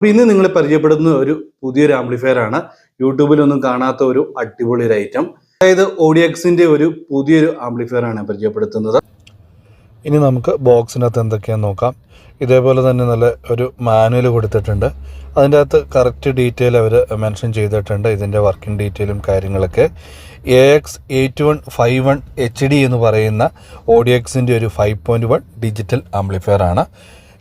അപ്പോൾ ഇന്ന് നിങ്ങൾ പരിചയപ്പെടുന്ന ഒരു പുതിയൊരു ആംപ്ലിഫയർ ആണ്. യൂട്യൂബിലൊന്നും കാണാത്ത ഒരു അടിപൊളി ഒരു ഐറ്റം. അതായത് ഓഡിയക്സിന്റെ ഒരു പുതിയൊരു ആംപ്ലിഫയർ ആണ് പരിചയപ്പെടുത്തുന്നത്. ഇനി നമുക്ക് ബോക്സിനകത്ത് എന്തൊക്കെയാണെന്ന് നോക്കാം. ഇതേപോലെ തന്നെ നല്ല ഒരു മാനുവൽ കൊടുത്തിട്ടുണ്ട്. അതിൻ്റെ അകത്ത് കറക്റ്റ് ഡീറ്റെയിൽ അവർ മെൻഷൻ ചെയ്തിട്ടുണ്ട്, ഇതിൻ്റെ വർക്കിംഗ് ഡീറ്റെയിലും കാര്യങ്ങളൊക്കെ. AX8151 HD എന്ന് പറയുന്ന ഓഡിയക്സിൻ്റെ ഒരു 5.1 ഡിജിറ്റൽ ആംപ്ലിഫയർ ആണ്.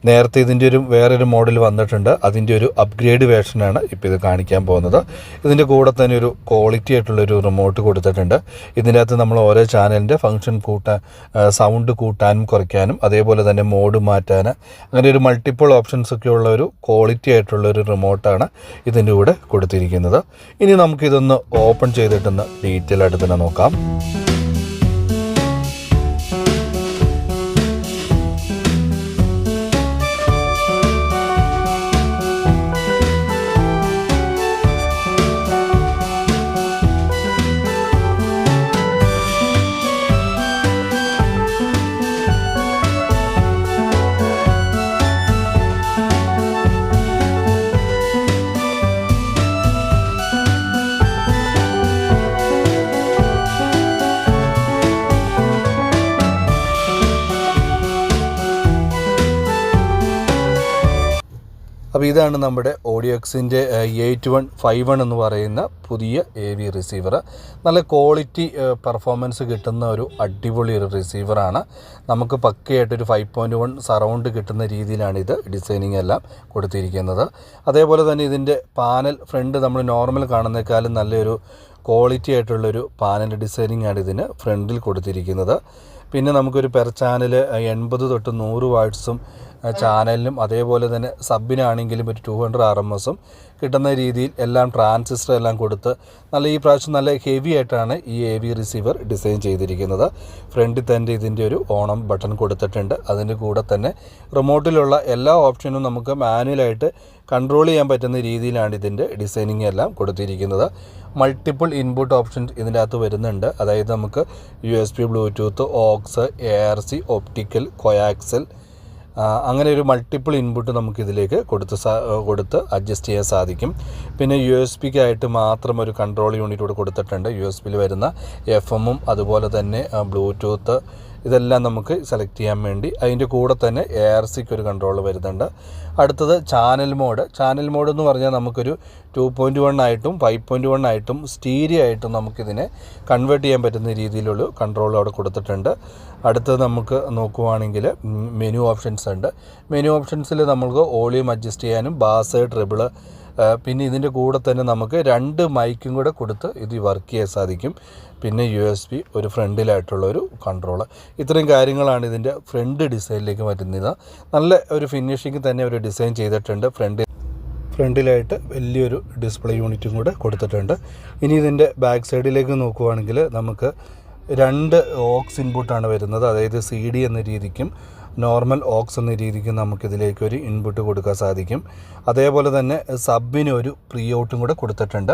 നേരത്തെ ഇതിൻ്റെ വേറൊരു മോഡൽ വന്നിട്ടുണ്ട്, അതിൻ്റെ ഒരു അപ്ഗ്രേഡ് വേർഷനാണ് ഇപ്പോൾ ഇത് കാണിക്കാൻ പോകുന്നത്. ഇതിൻ്റെ കൂടെ തന്നെ ഒരു ക്വാളിറ്റി ആയിട്ടുള്ളൊരു റിമോട്ട് കൊടുത്തിട്ടുണ്ട്. ഇതിൻ്റെ അകത്ത് നമ്മൾ ഓരോ ചാനലിൻ്റെ ഫങ്ഷൻ സൗണ്ട് കൂട്ടാനും കുറയ്ക്കാനും അതേപോലെ തന്നെ മോഡ് മാറ്റാൻ അങ്ങനെ ഒരു മൾട്ടിപ്പിൾ ഓപ്ഷൻസ് ഒക്കെ ഉള്ള ഒരു ക്വാളിറ്റി ആയിട്ടുള്ളൊരു റിമോട്ടാണ് ഇതിൻ്റെ കൂടെ കൊടുത്തിരിക്കുന്നത്. ഇനി നമുക്കിതൊന്ന് ഓപ്പൺ ചെയ്തിട്ടൊന്ന് ഡീറ്റെയിൽ ആയിട്ട് തന്നെ നോക്കാം. അപ്പോൾ ഇതാണ് നമ്മുടെ ഓഡിയോക്സിൻ്റെ 8151 എന്ന് പറയുന്ന പുതിയ AV റിസീവർ. നല്ല ക്വാളിറ്റി പെർഫോമൻസ് കിട്ടുന്ന ഒരു അടിപൊളി ഒരു റിസീവറാണ്. നമുക്ക് പക്കയായിട്ടൊരു 5.1 സറൗണ്ട് കിട്ടുന്ന രീതിയിലാണ് ഇത് ഡിസൈനിങ് എല്ലാം കൊടുത്തിരിക്കുന്നത്. അതേപോലെ തന്നെ ഇതിൻ്റെ പാനൽ ഫ്രണ്ട് നമ്മൾ നോർമൽ കാണുന്നേക്കാളും നല്ലൊരു ക്വാളിറ്റി ആയിട്ടുള്ളൊരു പാനൽ ഡിസൈനിങ് ആണ് ഇതിന് ഫ്രണ്ടിൽ കൊടുത്തിരിക്കുന്നത്. പിന്നെ നമുക്കൊരു പെർ ചാനൽ 80 തൊട്ട് 100 വാട്ട്സും ചാനലിനും അതേപോലെ തന്നെ സബിനാണെങ്കിലും ഒരു 200 RMS കിട്ടുന്ന രീതിയിൽ എല്ലാം ട്രാൻസിസ്റ്റർ എല്ലാം കൊടുത്ത് ഈ പ്രാവശ്യം നല്ല ഹെവി ആയിട്ടാണ് ഈ AV റിസീവർ ഡിസൈൻ ചെയ്തിരിക്കുന്നത്. ഫ്രണ്ടിൽ തന്നെ ഇതിൻ്റെ ഒരു ഓണം ബട്ടൺ കൊടുത്തിട്ടുണ്ട്. അതിൻ്റെ കൂടെ തന്നെ റിമോട്ടിലുള്ള എല്ലാ ഓപ്ഷനും നമുക്ക് മാനുവലായിട്ട് കൺട്രോൾ ചെയ്യാൻ പറ്റുന്ന രീതിയിലാണ് ഇതിൻ്റെ ഡിസൈനിങ് എല്ലാം കൊടുത്തിരിക്കുന്നത്. മൾട്ടിപ്പിൾ ഇൻപുട്ട് ഓപ്ഷൻസ് ഇതിൻ്റെ അകത്ത് വരുന്നുണ്ട്. അതായത് നമുക്ക് USB, bluetooth, aux, ARC, optical, coaxial അങ്ങനെ ഒരു മൾട്ടിപ്പിൾ ഇൻപുട്ട് നമുക്കിതിലേക്ക് കൊടുത്ത് അഡ്ജസ്റ്റ് ചെയ്യാൻ സാധിക്കും. പിന്നെ USB-ക്കായിട്ട് മാത്രം ഒരു കൺട്രോൾ യൂണിറ്റ് കൂടെ കൊടുത്തിട്ടുണ്ട്. USB-ൽ വരുന്ന FM അതുപോലെ തന്നെ ബ്ലൂടൂത്ത് ഇതെല്ലാം നമുക്ക് സെലക്ട് ചെയ്യാൻ വേണ്ടി. അതിൻ്റെ കൂടെ തന്നെ ARC-ക്ക് ഒരു കൺട്രോൾ വരുന്നുണ്ട്. അടുത്തത് ചാനൽ മോഡ് എന്ന് പറഞ്ഞാൽ നമുക്കൊരു 2.1 ആയിട്ടും 5.1 ആയിട്ടും സ്റ്റീരിയോ ആയിട്ടും നമുക്കിതിനെ കൺവേർട്ട് ചെയ്യാൻ പറ്റുന്ന രീതിയിലുള്ള കൺട്രോൾ അവിടെ കൊടുത്തിട്ടുണ്ട്. അടുത്തത് നമുക്ക് നോക്കുവാണെങ്കിൽ മെനു ഓപ്ഷൻസ് ഉണ്ട്. മെനു ഓപ്ഷൻസിൽ നമുക്ക് വോളിയം അഡ്ജസ്റ്റ് ചെയ്യാനും ബാസ്, ട്രിബിൾ, പിന്നെ ഇതിൻ്റെ കൂടെ തന്നെ നമുക്ക് 2 മൈക്കും കൂടെ കൊടുത്ത് ഇത് വർക്ക് ചെയ്യാൻ സാധിക്കും. പിന്നെ USB, ഒരു ഫ്രണ്ടിലായിട്ടുള്ളൊരു കൺട്രോൾ. ഇത്രയും കാര്യങ്ങളാണ് ഇതിൻ്റെ ഫ്രണ്ട് ഡിസൈനിലേക്ക് വരുന്നത്. നല്ല ഒരു ഫിനിഷിങ് തന്നെ ഒരു ഡിസൈൻ ചെയ്തിട്ടുണ്ട്. ഫ്രണ്ടിലായിട്ട് വലിയൊരു ഡിസ്പ്ലേ യൂണിറ്റും കൂടെ കൊടുത്തിട്ടുണ്ട്. ഇനി ഇതിൻ്റെ ബാക്ക് സൈഡിലേക്ക് നോക്കുവാണെങ്കിൽ നമുക്ക് 2 ഓക്സ് ഇൻപുട്ടാണ് വരുന്നത്. അതായത് CD എന്ന രീതിക്കും നോർമൽ ഓക്സ് എന്ന രീതിക്ക് നമുക്കിതിലേക്കൊരു ഇൻപുട്ട് കൊടുക്കാൻ സാധിക്കും. അതേപോലെ തന്നെ സബിന് ഒരു പ്രീ ഔട്ടും കൂടെ കൊടുത്തിട്ടുണ്ട്.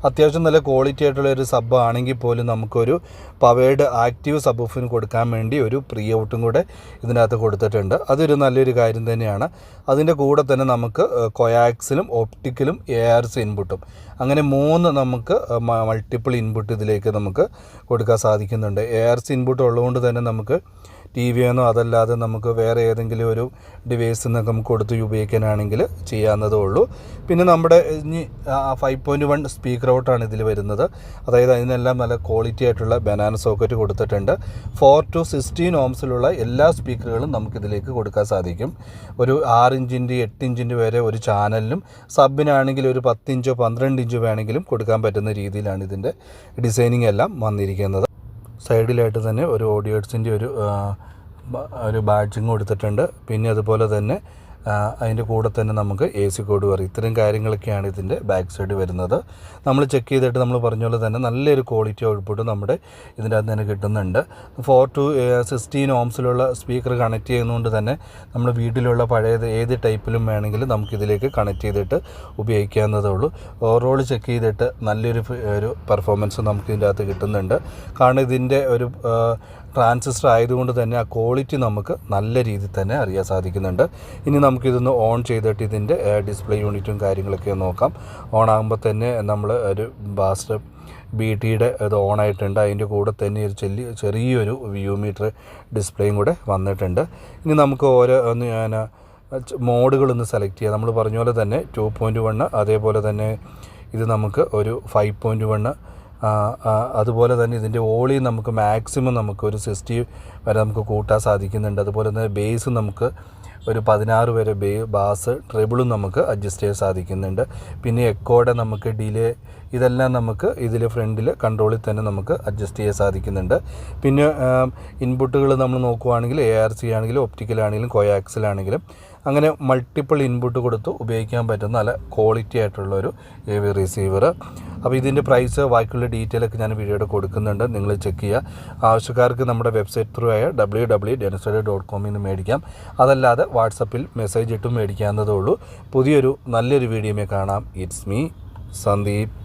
അത്യാവശ്യം നല്ല ക്വാളിറ്റി ആയിട്ടുള്ള ഒരു സബ് ആണെങ്കിൽ പോലും നമുക്കൊരു പവേഡ് ആക്റ്റീവ് സബ്വൂഫിന് കൊടുക്കാൻ വേണ്ടി ഒരു പ്രീ ഔട്ടും കൂടെ ഇതിനകത്ത് കൊടുത്തിട്ടുണ്ട്. അതൊരു നല്ലൊരു കാര്യം തന്നെയാണ്. അതിൻ്റെ കൂടെ തന്നെ നമുക്ക് കൊയാക്സിലും ഒപ്റ്റിക്കലും ARC ഇൻപുട്ടും അങ്ങനെ 3 നമുക്ക് മൾട്ടിപ്പിൾ ഇൻപുട്ട് ഇതിലേക്ക് നമുക്ക് കൊടുക്കാൻ സാധിക്കുന്നുണ്ട്. ARC ഇൻപുട്ട് ഉള്ളതുകൊണ്ട് തന്നെ നമുക്ക് TV എന്നോ അതല്ലാതെ നമുക്ക് വേറെ ഏതെങ്കിലും ഒരു ഡിവൈസിൽ നിന്നൊക്കെ നമുക്ക് കൊടുത്ത് ഉപയോഗിക്കാനാണെങ്കിൽ ചെയ്യാവുന്നതേ ഉള്ളൂ. പിന്നെ നമ്മുടെ ഇനി 5.1 സ്പീക്കർ ഔട്ടാണ് ഇതിൽ വരുന്നത്. അതായത് അതിനെല്ലാം നല്ല ക്വാളിറ്റി ആയിട്ടുള്ള ബനാന സോക്കറ്റ് കൊടുത്തിട്ടുണ്ട്. 4 to 16 ohmസിലുള്ള എല്ലാ സ്പീക്കറുകളും നമുക്കിതിലേക്ക് കൊടുക്കാൻ സാധിക്കും. ഒരു 6 ഇഞ്ചിൻ്റെ 8 ഇഞ്ചിൻ്റെ വരെ ഒരു ചാനലിനും സബിനാണെങ്കിൽ ഒരു 10 ഇഞ്ചോ 12 ഇഞ്ചോ വേണമെങ്കിലും കൊടുക്കാൻ പറ്റുന്ന രീതിയിലാണ് ഇതിൻ്റെ ഡിസൈനിങ് എല്ലാം വന്നിരിക്കുന്നത്. സൈഡിലായിട്ട് തന്നെ ഒരു ഓഡിയോസിൻ്റെ ഒരു ബാഡ്ജിങ് കൊടുത്തിട്ടുണ്ട്. പിന്നെ അതുപോലെ തന്നെ അതിൻ്റെ കൂടെ തന്നെ നമുക്ക് AC കോഡ് പറയും. ഇത്രയും കാര്യങ്ങളൊക്കെയാണ് ഇതിൻ്റെ ബാക്ക് സൈഡ് വരുന്നത്. നമ്മൾ ചെക്ക് ചെയ്തിട്ട് നമ്മൾ പറഞ്ഞ പോലെ തന്നെ നല്ലൊരു ക്വാളിറ്റി ഔട്ട്പുട്ട് നമ്മുടെ ഇതിൻ്റെ അകത്ത് തന്നെ കിട്ടുന്നുണ്ട്. 4 to 16 ohmസിലുള്ള സ്പീക്കർ കണക്ട് ചെയ്യുന്നതുകൊണ്ട് തന്നെ നമ്മുടെ വീട്ടിലുള്ള പഴയത് ഏത് ടൈപ്പിലും വേണമെങ്കിൽ നമുക്കിതിലേക്ക് കണക്ട് ചെയ്തിട്ട് ഉപയോഗിക്കാവുന്നതേ ഉള്ളൂ. ഓവറോൾ ചെക്ക് ചെയ്തിട്ട് നല്ലൊരു പെർഫോമൻസ് നമുക്ക് ഇതിൻ്റെ അകത്ത് കിട്ടുന്നുണ്ട്. കാരണം ഇതിൻ്റെ ഒരു ട്രാൻസിസ്റ്റർ ആയതുകൊണ്ട് തന്നെ ആ ക്വാളിറ്റി നമുക്ക് നല്ല രീതിയിൽ തന്നെ അറിയാൻ സാധിക്കുന്നുണ്ട്. ഇനി നമുക്കിതൊന്ന് ഓൺ ചെയ്തിട്ട് ഇതിൻ്റെ ഡിസ്പ്ലേ യൂണിറ്റും കാര്യങ്ങളൊക്കെ നോക്കാം. ഓൺ ആകുമ്പോൾ തന്നെ നമ്മൾ ഒരു ബാസ്റ്റർ BTയുടെ ഇത് ഓണായിട്ടുണ്ട്. അതിൻ്റെ കൂടെ തന്നെ ഒരു ചെറിയൊരു വ്യൂ മീറ്റർ ഡിസ്പ്ലേയും കൂടെ വന്നിട്ടുണ്ട്. ഇനി നമുക്ക് ഓരോ മോഡുകളൊന്ന് സെലക്ട് ചെയ്യാം. നമ്മൾ പറഞ്ഞ പോലെ തന്നെ 2.1, അതേപോലെ തന്നെ ഇത് നമുക്ക് ഒരു 5.1, അതുപോലെ തന്നെ ഇതിൻ്റെ വോളിയം നമുക്ക് മാക്സിമം നമുക്ക് ഒരു 60 വരെ നമുക്ക് കൂട്ടാൻ സാധിക്കുന്നുണ്ട്. അതുപോലെ തന്നെ ബേസ് നമുക്ക് ഒരു 16 വരെ ബാസ് ട്രിബിളും നമുക്ക് അഡ്ജസ്റ്റ് ചെയ്യാൻ സാധിക്കുന്നുണ്ട്. പിന്നെ എക്കോയുടെ നമുക്ക് ഡിലേ ഇതെല്ലാം നമുക്ക് ഇതിൽ ഫ്രണ്ടിൽ കൺട്രോളിൽ തന്നെ നമുക്ക് അഡ്ജസ്റ്റ് ചെയ്യാൻ സാധിക്കുന്നുണ്ട്. പിന്നെ ഇൻപുട്ടുകൾ നമ്മൾ നോക്കുവാണെങ്കിൽ ARC ആണെങ്കിലും ഒപ്റ്റിക്കലാണെങ്കിലും കോയാക്സിലാണെങ്കിലും അങ്ങനെ മൾട്ടിപ്പിൾ ഇൻപുട്ട് കൊടുത്ത് ഉപയോഗിക്കാൻ പറ്റുന്ന നല്ല ക്വാളിറ്റി ആയിട്ടുള്ളൊരു AV റിസീവർ. അപ്പോൾ ഇതിൻ്റെ പ്രൈസ് ബാക്കിയുള്ള ഡീറ്റെയിലൊക്കെ ഞാൻ വീഡിയോയുടെ കൊടുക്കുന്നുണ്ട്, നിങ്ങൾ ചെക്ക് ചെയ്യുക. ആവശ്യക്കാർക്ക് നമ്മുടെ വെബ്സൈറ്റ് ത്രൂ ആയ www.denstudio.com നിന്ന് മേടിക്കാം. അതല്ലാതെ വാട്സപ്പിൽ മെസ്സേജ് ഇട്ടും മേടിക്കാവുന്നതേ ഉള്ളൂ. പുതിയൊരു നല്ലൊരു വീഡിയോയിൽ കാണാം. It's me Sandeep.